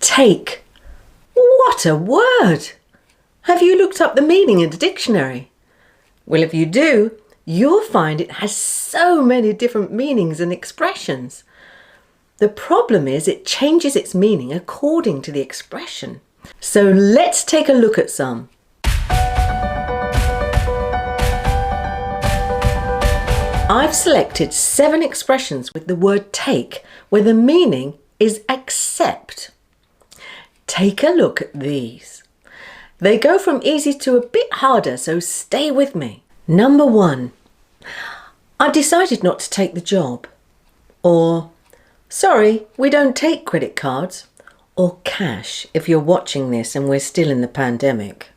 Take. What a word! Have you looked up the meaning in the dictionary? Well, if you do, you'll find it has so many different meanings and expressions. The problem is it changes its meaning according to the expression. So let's take a look at some. I've selected 7 expressions with the word take where the meaning is accept. Take a look at these. They go from easy to a bit harder, so stay with me. Number 1. I've decided not to take the job. Or, sorry, we don't take credit cards. Or cash if you're watching this and we're still in the pandemic.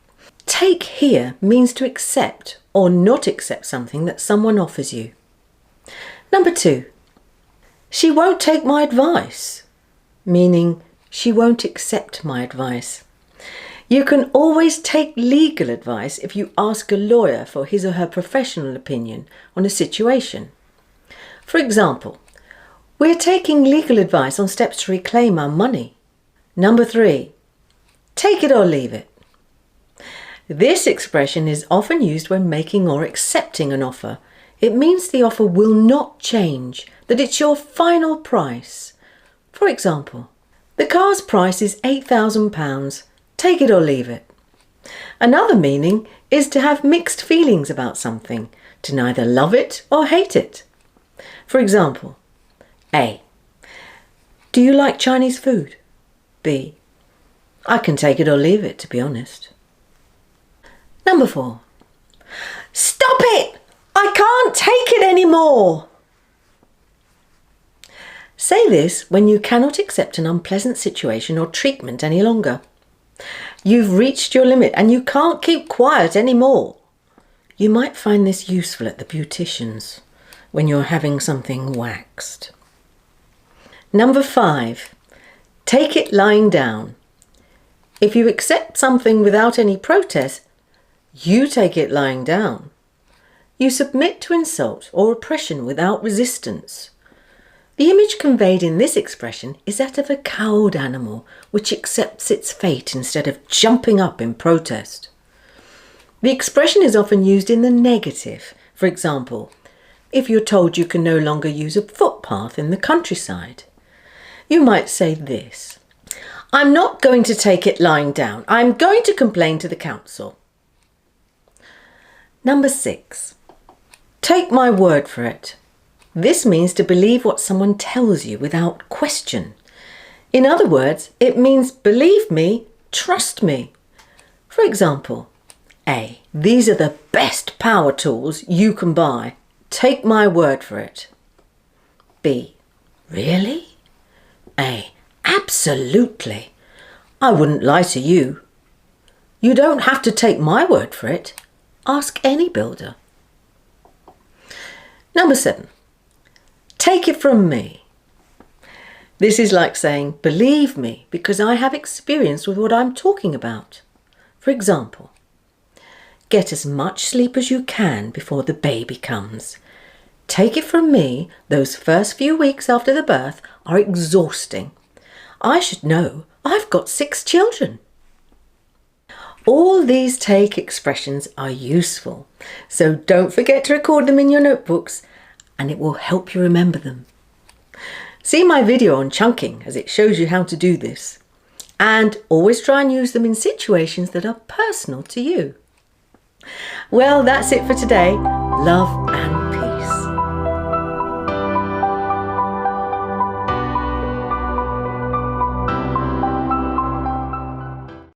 Take here means to accept or not accept something that someone offers you. Number 2. She won't take my advice, meaning she won't accept my advice. You can always take legal advice if you ask a lawyer for his or her professional opinion on a situation. For example, we're taking legal advice on steps to reclaim our money. Number 3, take it or leave it. This expression is often used when making or accepting an offer. It means the offer will not change, that it's your final price. For example, the car's price is £8,000. Take it or leave it. Another meaning is to have mixed feelings about something, to neither love it or hate it. For example, A. Do you like Chinese food? B. I can take it or leave it, to be honest. Number 4. Stop it! I can't take it anymore! Say this when you cannot accept an unpleasant situation or treatment any longer. You've reached your limit and you can't keep quiet anymore. You might find this useful at the beautician's when you're having something waxed. Number 5. Take it lying down. If you accept something without any protest, you take it lying down. You submit to insult or oppression without resistance. The image conveyed in this expression is that of a cowed animal which accepts its fate instead of jumping up in protest. The expression is often used in the negative. For example, if you're told you can no longer use a footpath in the countryside, you might say this: I'm not going to take it lying down. I'm going to complain to the council. Number 6. Take my word for it. This means to believe what someone tells you without question. In other words, it means believe me, trust me. For example, A. These are the best power tools you can buy. Take my word for it. B. Really? A. Absolutely. I wouldn't lie to you. You don't have to take my word for it. Ask any builder. Number 7. Take it from me. This is like saying, believe me because I have experience with what I'm talking about. For example, get as much sleep as you can before the baby comes. Take it from me, those first few weeks after the birth are exhausting. I should know, I've got 6 children. All these take expressions are useful, so don't forget to record them in your notebooks and it will help you remember them. See my video on chunking as it shows you how to do this. And always try and use them in situations that are personal to you. Well, that's it for today. Love